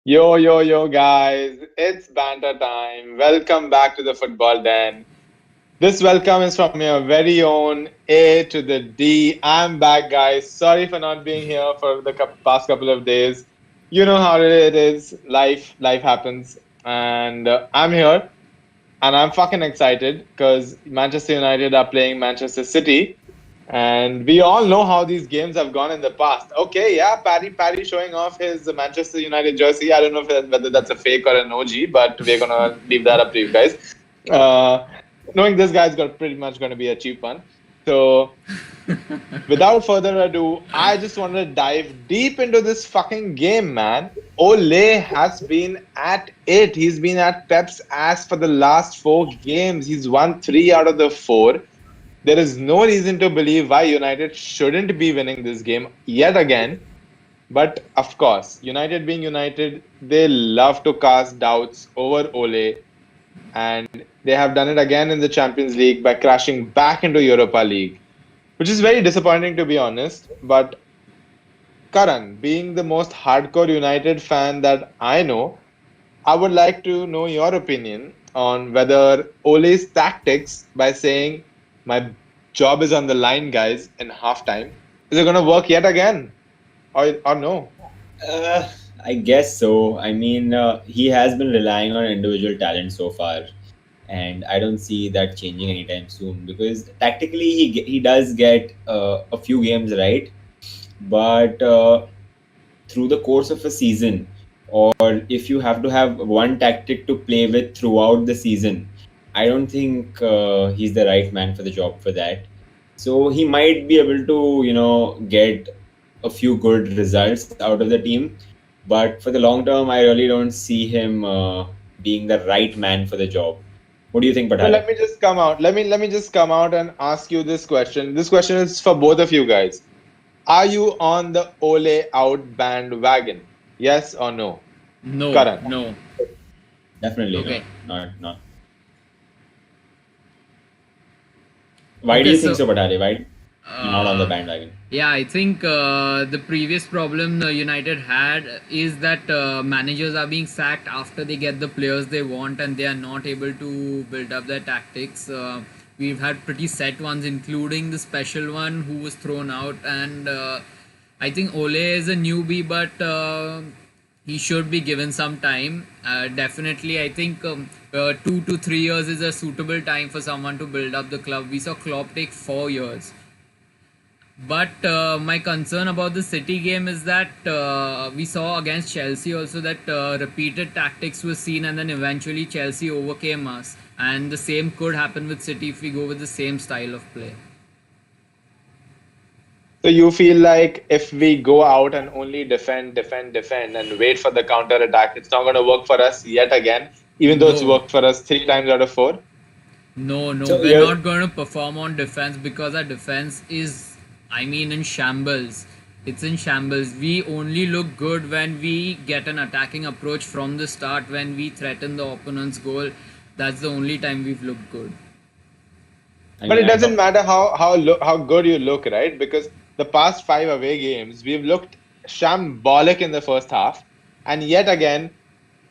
Yo, guys, it's banter time. Welcome back to the Football Den. This welcome is from your very own A to the D. I'm back, guys. Sorry for not being here for the past couple of days. You know how it is. Life happens. And I'm here, and I'm fucking excited because Manchester United are playing Manchester City. And we all know how these games have gone in the past. Okay, yeah, Paddy showing off his Manchester United jersey. I don't know whether that's a fake or an OG, but we're gonna leave that up to you guys. Uh, Knowing this guy's got pretty much gonna be a cheap one. So without further ado, I just want to dive deep into this fucking game, man. Ole has been at it. He's been at Pep's ass for the last 4 games. He's won 3 out of the 4. There is no reason to believe why United shouldn't be winning this game yet again. But of course, United being United, they love to cast doubts over Ole, and they have done it again in the Champions League by crashing back into Europa League, which is very disappointing to be honest. But Karan, being the most hardcore United fan that I know, I would like to know your opinion on whether Ole's tactics by saying my job is on the line, guys, in halftime, is it going to work yet again, or no? Uh, I guess so. He has been relying on individual talent so far, and I don't see that changing anytime soon because tactically he does get a few games right, but through the course of a season, or if you have to have one tactic to play with throughout the season, I don't think he's the right man for the job for that. So he might be able to, get a few good results out of the team, but for the long term, I really don't see him being the right man for the job. What do you think, So Patale? let me just come out. Let me just come out and ask you this question. This question is for both of you guys. Are you on the Ole out bandwagon? Yes or no? No, Karan. no. Definitely Okay. not. Not. Why do Okay, you think so so, Patale? Why you're not on the uh, bandwagon? yeah, I think the previous problem the United had is that managers are being sacked after they get the players they want and they are not able to build up their tactics. We've had pretty set ones, including the special one who was thrown out, and I think Ole is a newbie, but he should be given some time. Definitely, I think 2 to 3 years is a suitable time for someone to build up the club. We saw Klopp take 4 years. But my concern about the City game is that we saw against Chelsea also that repeated tactics were seen, and then eventually Chelsea overcame us. And the same could happen with City if we go with the same style of play. So you feel like if we go out and only defend, and wait for the counter attack, it's not going to work for us yet again, even though it's No, worked for us 3 times out of 4? no, So we're you're not going to perform on defense because our defense is, I mean, in shambles. It's in shambles. We only look good when we get an attacking approach from the start, when we threaten the opponent's goal. That's the only time we've looked good. I But mean, it I doesn't thought matter how good you look, right? Because the past 5 away games, we've looked shambolic in the first half, and yet again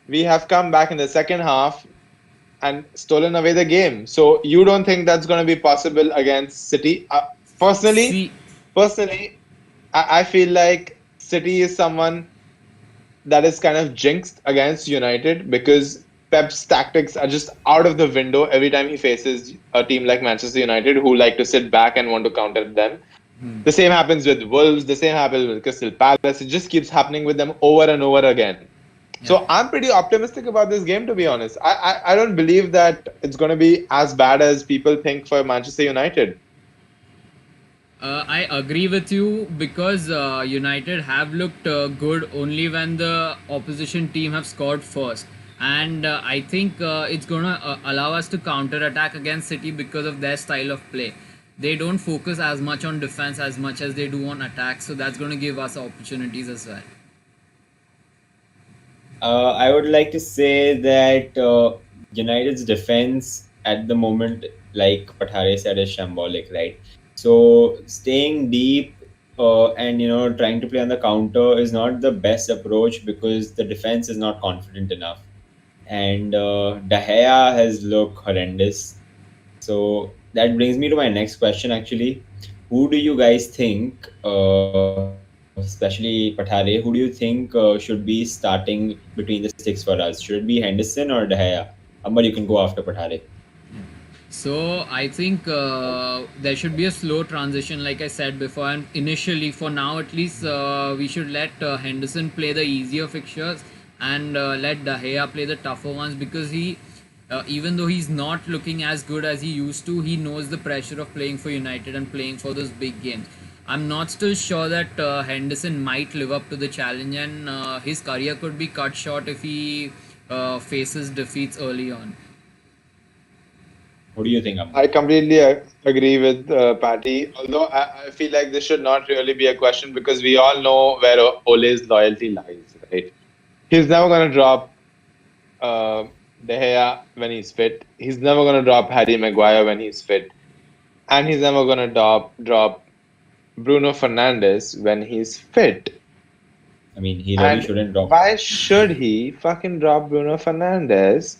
we have come back in the second half and stolen away the game. So you don't think that's going to be possible against City? Personally, See, personally, I feel like City is someone that is kind of jinxed against United because Pep's tactics are just out of the window every time he faces a team like Manchester United who like to sit back and want to counter them. The same happens with Wolves, the same happens with Crystal Palace. It just keeps happening with them over and over again. yeah. So I'm pretty optimistic about this game, to be honest. I don't believe that it's going to be as bad as people think for Manchester United. I agree with you because United have looked good only when the opposition team have scored first, and I think it's gonna allow us to counter attack against City because of their style of play. They don't focus as much on defense as much as they do on attack, so that's gonna give us opportunities as well. I would like to say that United's defense at the moment, like Pathare said, is shambolic, right? So staying deep and trying to play on the counter is not the best approach because the defense is not confident enough. And De Gea has looked horrendous. So that brings me to my next question actually. Who do you guys think, especially Pathare, who do you think should be starting between the six for us? Should it be Henderson or De Gea? Amber, you can go after Pathare. So I think there should be a slow transition, like I said before. And initially, for now at least, we should let Henderson play the easier fixtures and let De Gea play the tougher ones, because even though he's not looking as good as he used to, he knows the pressure of playing for United and playing for those big games. I'm not still sure that Henderson might live up to the challenge, and his career could be cut short if he faces defeats early on. What do you think, Amber? I completely agree with Patty. Although I feel like this should not really be a question because we all know where Ole's loyalty lies, right? He's never going to drop De Gea when he's fit. He's never going to drop Harry Maguire when he's fit. And he's never going to drop Bruno Fernandes when he's fit. I mean, he really And shouldn't drop. why should he fucking drop Bruno Fernandes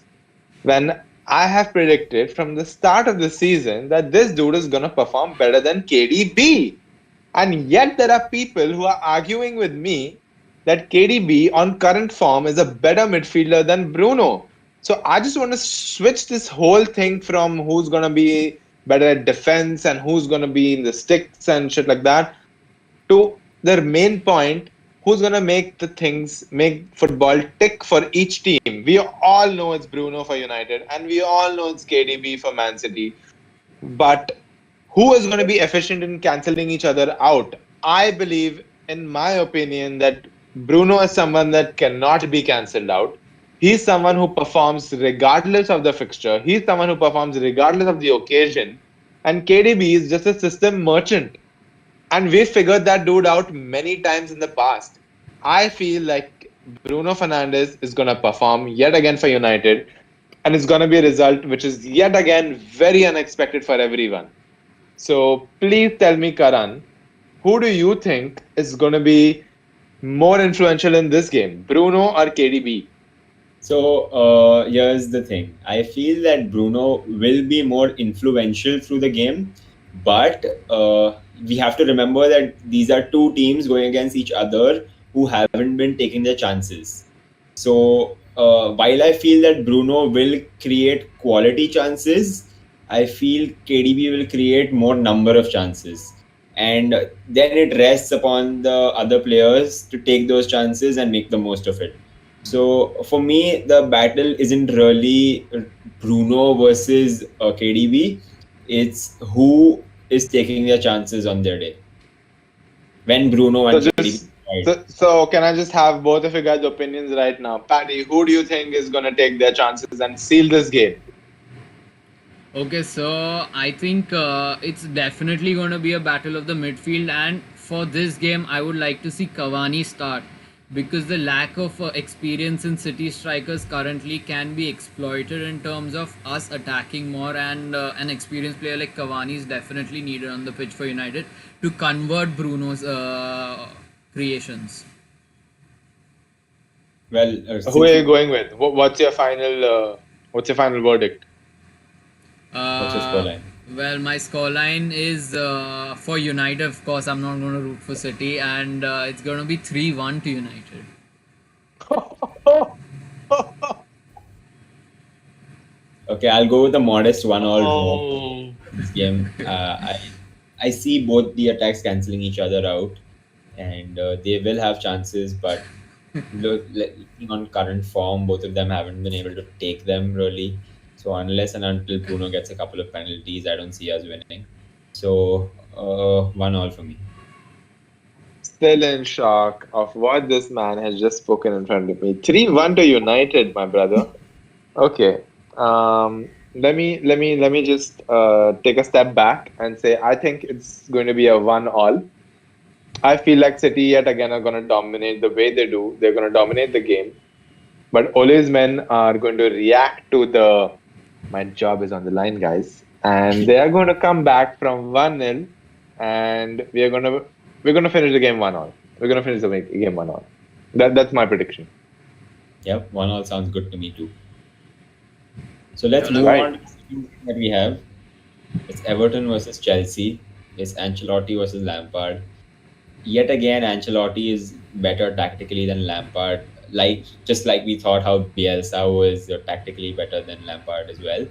when I have predicted from the start of the season that this dude is going to perform better than KDB? And yet there are people who are arguing with me that KDB on current form is a better midfielder than Bruno. So I just want to switch this whole thing from who's going to be better at defense and who's going to be in the sticks and shit like that to their main point, who's going to make football tick for each team. We all know it's Bruno for United and we all know it's KDB for Man City. But who is going to be efficient in cancelling each other out? I believe, in my opinion, that Bruno is someone that cannot be cancelled out. He's someone who performs regardless of the fixture. He's someone who performs regardless of the occasion. And KDB is just a system merchant. And we figured that dude out many times in the past. I feel like Bruno Fernandes is going to perform yet again for United. And it's going to be a result which is yet again very unexpected for everyone. So please tell me, Karan, who do you think is going to be more influential in this game, Bruno or KDB? So here's the thing. I feel that Bruno will be more influential through the game, but we have to remember that these are two teams going against each other who haven't been taking their chances. So while I feel that Bruno will create quality chances, I feel KDB will create more number of chances. And then it rests upon the other players to take those chances and make the most of it. So for me, the battle isn't really Bruno versus KDB. It's who is taking their chances on their day. When Bruno and KDB. So can I just have both of you guys' opinions right now? Patty, who do you think is going to take their chances and seal this game? Okay, so I think it's definitely going to be a battle of the midfield, and for this game, I would like to see Cavani start, because the lack of experience in City strikers currently can be exploited in terms of us attacking more, and an experienced player like Cavani is definitely needed on the pitch for United to convert Bruno's creations. Well, who are you going with? What's your final verdict? What's your scoreline? Well, my scoreline is for United, of course. I'm not going to root for City, and it's going to be 3-1 to United. Okay, I'll go with a modest 1-all this game. I see both the attacks cancelling each other out, and they will have chances, but looking on current form, both of them haven't been able to take them really. So unless and until Bruno gets a couple of penalties, I don't see us winning. So 1-all for me. Still in shock of what this man has just spoken in front of me. 3-1 to United, my brother. Okay. Let me just take a step back and say I think it's going to be a 1-all. I feel like City yet again are going to dominate the way they do. They're going to dominate the game. But Ole's men are going to react to my job is on the line, guys. And they are going to come back from 1-0. And we are going to we're going to finish the game 1-1. We're going to finish the game 1-1. That's my prediction. Yep, 1-1 sounds good to me too. So let's Well, move Right. on to the second game that we have. It's Everton versus Chelsea. It's Ancelotti versus Lampard. Yet again, Ancelotti is better tactically than Lampard. Just like we thought how Bielsa was tactically better than Lampard as well.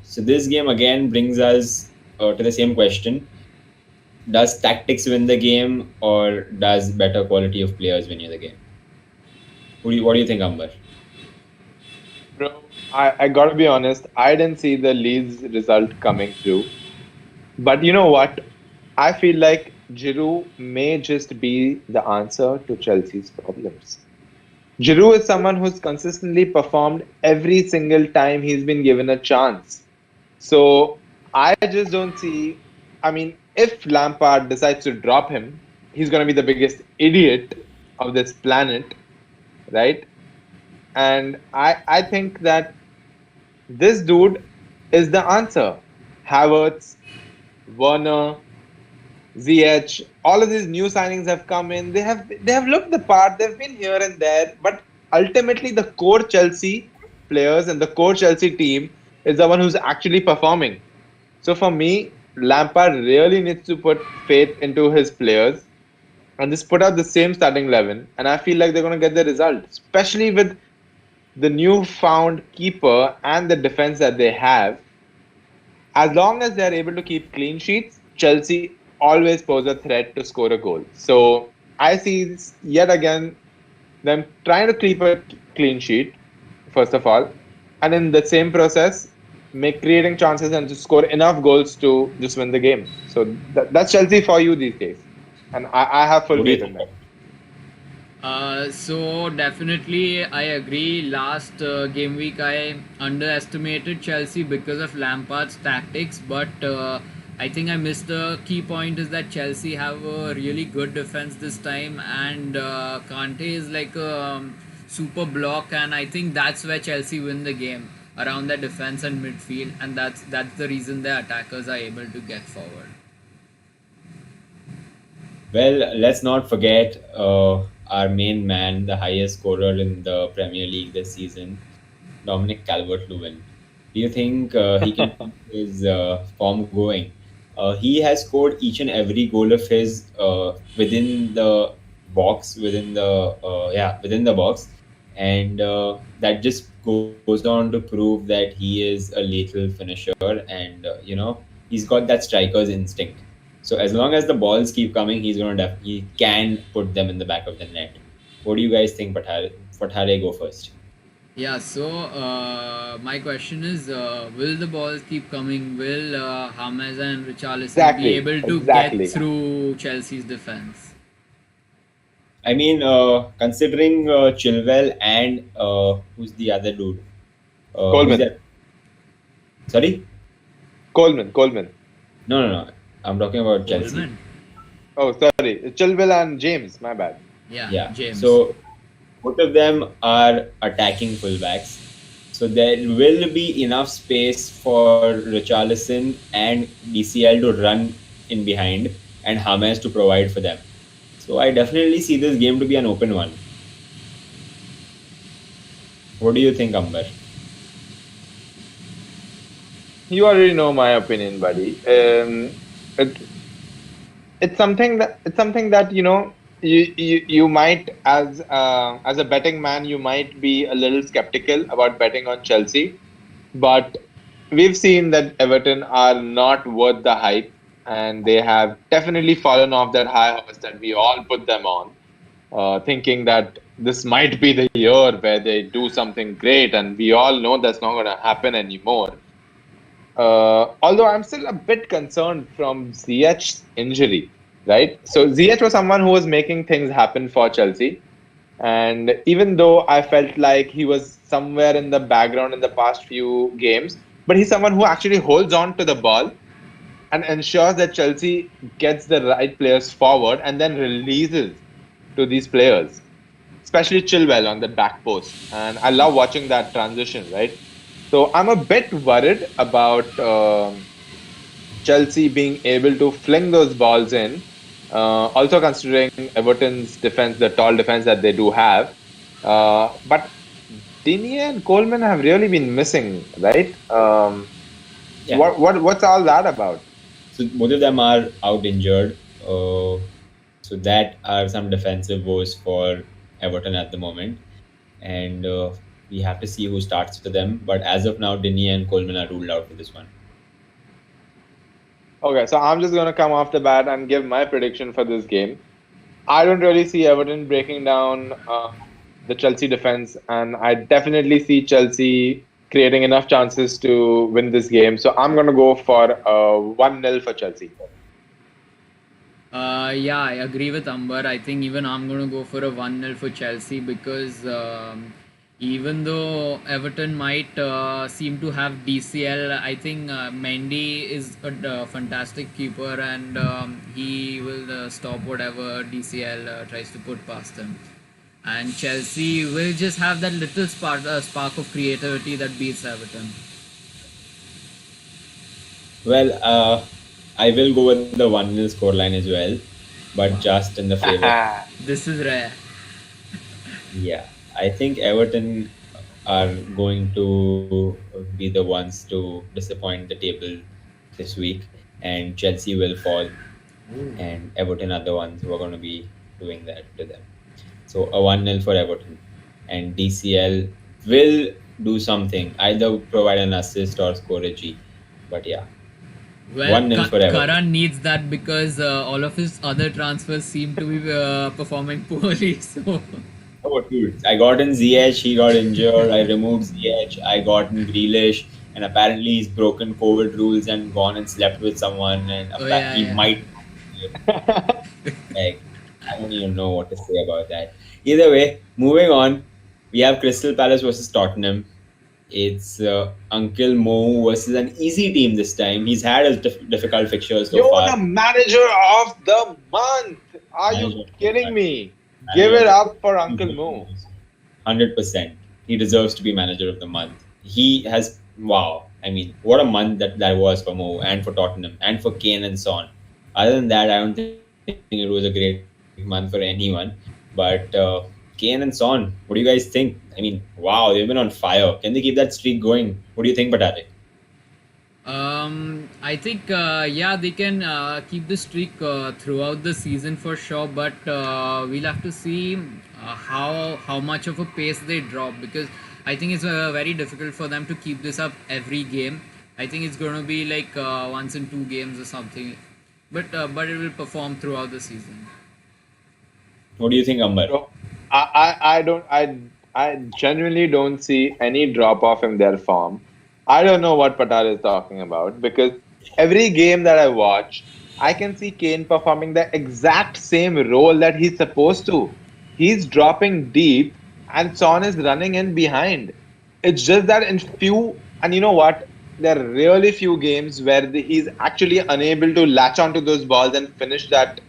So this game again brings us to the same question: does tactics win the game, or does better quality of players win you the game? What do you think, Amber? Bro, I got to be honest. I didn't see the Leeds result coming through. But you know what? I feel like Giroud may just be the answer to Chelsea's problems. Giroud is someone who's consistently performed every single time he's been given a chance. So I just don't see. I mean, if Lampard decides to drop him, he's going to be the biggest idiot of this planet, right? And I think that this dude is the answer. Havertz, Werner, ZH, all of these new signings have come in. They have looked the part. They've been here and there, but ultimately the core Chelsea players and the core Chelsea team is the one who's actually performing. So for me, Lampard really needs to put faith into his players and just put out the same starting 11. And I feel like they're going to get the result, especially with the newfound keeper and the defense that they have. As long as they're able to keep clean sheets, Chelsea always pose a threat to score a goal. So I see yet again them trying to keep a clean sheet, first of all, and in the same process, make creating chances and just score enough goals to just win the game. So that's Chelsea for you these days. And I have full What do you faith in think? them. So definitely I agree. Last game week I underestimated Chelsea because of Lampard's tactics, but I think I missed the key point is that Chelsea have a really good defense this time, and Kante is like a super block, and I think that's where Chelsea win the game around their defense and midfield, and that's the reason their attackers are able to get forward. Well, let's not forget our main man, the highest scorer in the Premier League this season, Dominic Calvert-Lewin. Do you think he can keep his form going? He has scored each and every goal of his within the within the box, and that just goes on to prove that he is a lethal finisher, and he's got that striker's instinct. So as long as the balls keep coming, he can put them in the back of the net. What do you guys think, Pathare, go first? Yeah, so my question is, will the balls keep coming? Will James and Richarlison be Exactly. able to get Exactly. through Chelsea's defense? I mean, considering Chilwell and who's the other dude? Who's Coleman. that? Sorry? Coleman. No. I'm talking about Chelsea. Coleman? Oh, sorry. Chilwell and James. My bad. Yeah, Yeah. James. So both of them are attacking fullbacks. So there will be enough space for Richarlison and DCL to run in behind and James to provide for them. So I definitely see this game to be an open one. What do you think, Amber? You already know my opinion, buddy. It, it's something that you might as a betting man you might be a little skeptical about betting on Chelsea, but we've seen that Everton are not worth the hype, and they have definitely fallen off that high horse that we all put them on, thinking that this might be the year where they do something great, and we all know that's not going to happen anymore. Although I'm still a bit concerned from Ziyech's injury, right? So Ziyech was someone who was making things happen for Chelsea, and even though I felt like he was somewhere in the background in the past few games, but he's someone who actually holds on to the ball and ensures that Chelsea gets the right players forward and then releases to these players, especially Chilwell on the back post. And I love watching that transition, right? So I'm a bit worried about Chelsea being able to fling those balls in Also considering Everton's defense, the tall defense that they do have. But Digne and Coleman have really been missing, right? Yeah. What's all that about? So both of them are out injured. So that are some defensive woes for Everton at the moment, and we have to see who starts for them. But as of now, Digne and Coleman are ruled out for this one. Okay, so I'm just gonna come off the bat and give my prediction for this game. I don't really see Everton breaking down the Chelsea defense, and I definitely see Chelsea creating enough chances to win this game. So I'm gonna go for 1-0 for Chelsea. Yeah, I agree with Amber. I think even I'm going to go for a 1-0 for Chelsea because even though Everton might seem to have DCL, I think Mendy is a fantastic keeper and he will stop whatever DCL tries to put past him. And Chelsea will just have that little spark of creativity that beats Everton. Well, I will go with the 1-0 scoreline as well, but just in the favor. This is rare. Yeah, I think Everton are going to be the ones to disappoint the table this week, and Chelsea will fall, and Everton are the ones who are going to be doing that to them. So a 1-0 for Everton, and DCL will do something, either provide an assist or score a G. But yeah, Well, 1-0 for Everton. Karan needs that because all of his other transfers seem to be performing poorly. So, Oh, dude, I got in ZH, he got injured. I removed ZH, I got in Grealish, and apparently he's broken COVID rules and gone and slept with someone, and he might. Like, I don't even know what to say about that. Either way, moving on, we have Crystal Palace versus Tottenham. It's Uncle Mo versus an easy team this time. He's had a difficult fixtures so You're far. the manager of the month. Are you kidding me? Give it up for Uncle Mo. 100%. He deserves to be manager of the month. He has, wow. I mean, what a month that was for Mo and for Tottenham and for Kane and Son. Other than that, I don't think it was a great month for anyone. But Kane and Son, what do you guys think? I mean, wow, they've been on fire. Can they keep that streak going? What do you think, Batarik? I think yeah, they can keep the streak throughout the season for sure, but we'll have to see how much of a pace they drop because I think it's very difficult for them to keep this up every game. I think it's going to be like once in 2 games or something, but it will perform throughout the season. What do you think, Amber? So, I genuinely don't see any drop off in their form. I don't know what Patar is talking about because every game that I watch, I can see Kane performing the exact same role that he's supposed to. He's dropping deep and Son is running in behind. It's just that in few, and you know what? There are really few games where he's actually unable to latch onto those balls and finish that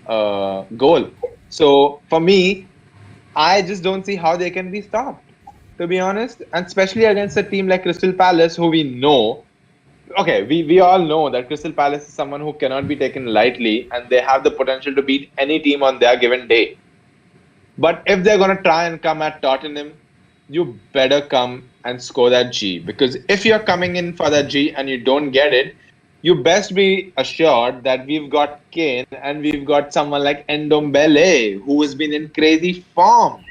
goal. So for me, I just don't see how they can be stopped, to be honest. And especially against a team like Crystal Palace, who we know. Okay, we all know that Crystal Palace is someone who cannot be taken lightly and they have the potential to beat any team on their given day. But if they're going to try and come at Tottenham, you better come and score that G. Because if you're coming in for that G and you don't get it, you best be assured that we've got Kane and we've got someone like Ndombele, who has been in crazy form.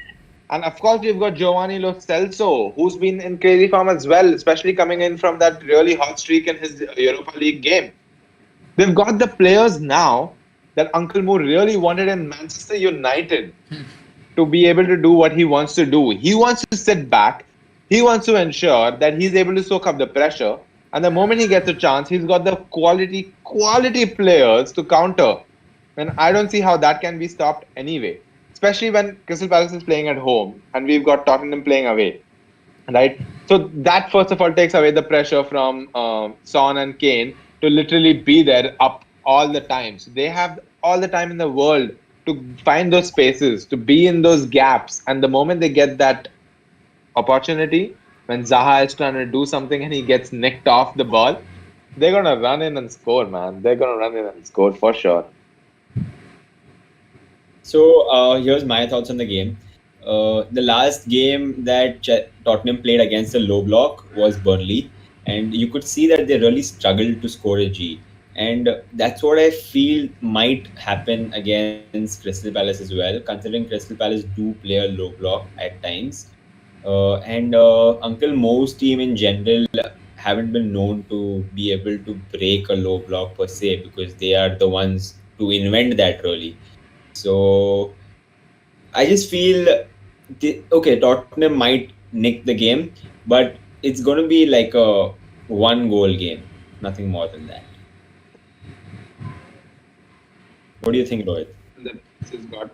And of course, we've got Giovanni Lo Celso, who's been in crazy form as well, especially coming in from that really hot streak in his Europa League game. They've got the players now that Uncle Mo really wanted in Manchester United to be able to do what he wants to do. He wants to sit back. He wants to ensure that he's able to soak up the pressure. And the moment he gets a chance, he's got the quality players to counter. And I don't see how that can be stopped anyway. Especially when Crystal Palace is playing at home and we've got Tottenham playing away. Right? So that first of all takes away the pressure from Son and Kane to literally be there up all the time. So they have all the time in the world to find those spaces, to be in those gaps. And the moment they get that opportunity, when Zaha is trying to do something and he gets nicked off the ball, they're going to run in and score, man. They're going to run in and score for sure. So here's my thoughts on the game. The last game that Tottenham played against the low block was Burnley, and you could see that they really struggled to score a G. And that's what I feel might happen against Crystal Palace as well, considering Crystal Palace do play a low block at times. And Uncle Mo's team in general haven't been known to be able to break a low block per se, because they are the ones to invent that really. So I just feel okay, Tottenham might nick the game, but it's going to be like a one goal game, nothing more than that. What do you think, Rohit? The has got.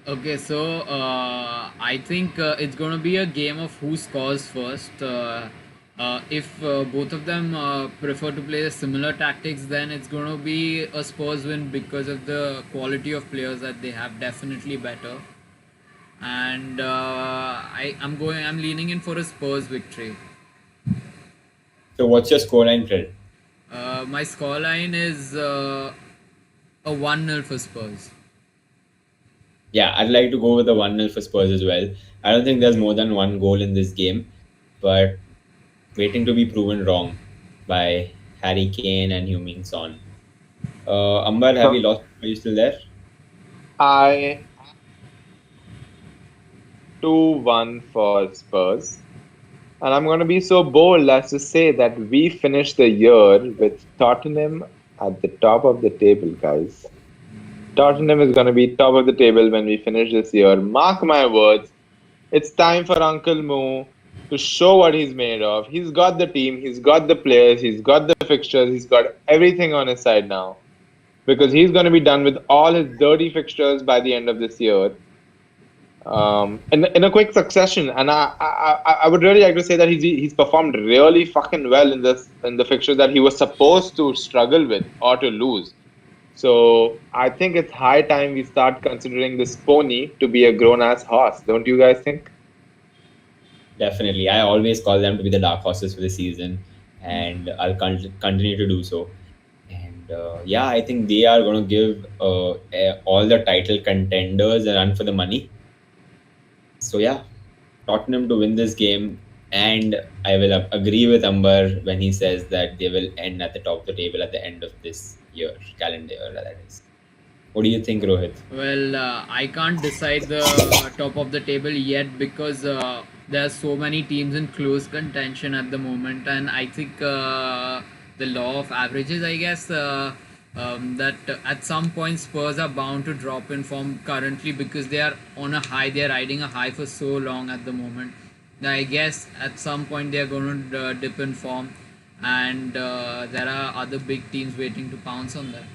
Okay, so I think it's going to be a game of who scores first. If both of them prefer to play similar tactics, then it's going to be a Spurs win because of the quality of players that they have. Definitely better, and I'm leaning in for a Spurs victory. So, what's your scoreline, Fred? My scoreline is a 1-0 for Spurs. Yeah, I'd like to go with the 1-0 for Spurs as well. I don't think there's more than one goal in this game, but waiting to be proven wrong by Harry Kane and Heung-min Son. Ambar, have you So lost? Are you still there? I 2-1 for Spurs. And I'm going to be so bold as to say that we finish the year with Tottenham at the top of the table, guys. Tottenham is going to be top of the table when we finish this year. Mark my words. It's time for Uncle Moo to show what he's made of. He's got the team, he's got the players, he's got the fixtures, he's got everything on his side now. Because he's going to be done with all his dirty fixtures by the end of this year. In a quick succession, and I would really like to say that he's performed really fucking well in the fixture that he was supposed to struggle with or to lose. So I think it's high time we start considering this pony to be a grown ass horse. Don't you guys think? Definitely. I always call them to be the dark horses for the season, and I'll continue to do so. And yeah, I think they are going to give all the title contenders a run for the money. So yeah, Tottenham to win this game, and I will agree with Amber when he says that they will end at the top of the table at the end of this year, calendar year, that is. What do you think, Rohit? Well, I can't decide the top of the table yet because there are so many teams in close contention at the moment, and I think the law of averages, I guess, that at some point Spurs are bound to drop in form currently because they are on a high, they are riding a high for so long at the moment. I guess at some point they are going to dip in form, and there are other big teams waiting to pounce on them.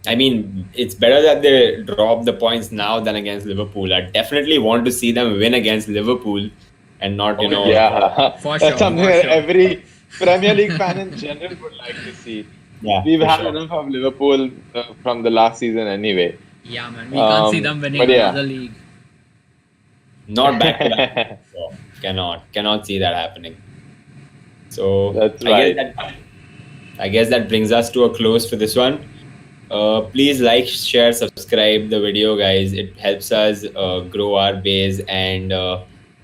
I mean, it's better that they drop the points now than against Liverpool. I definitely want to see them win against Liverpool and not, Yeah, For that's sure, something for that sure. every Premier League fan in general would like to see. Yeah, We've for had sure. enough of Liverpool from the last season anyway. Yeah, man, we can't see them winning But another yeah. league. Not back to back. Cannot see that happening. So That's I right. guess that brings us to a close for this one. Please like, share, subscribe the video, guys. It helps us grow our base, and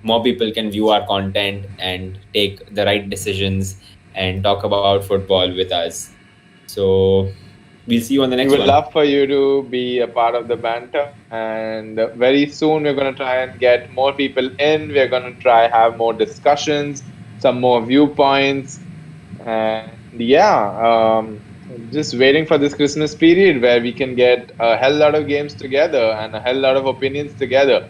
more people can view our content and take the right decisions and talk about football with us. So we'll see you on the We next would one. love for you to be a part of the banter, and very soon we're going to try and get more people in. We're going to try have more discussions, some more viewpoints, and yeah, just waiting for this Christmas period where we can get a hell lot of games together and a hell lot of opinions together.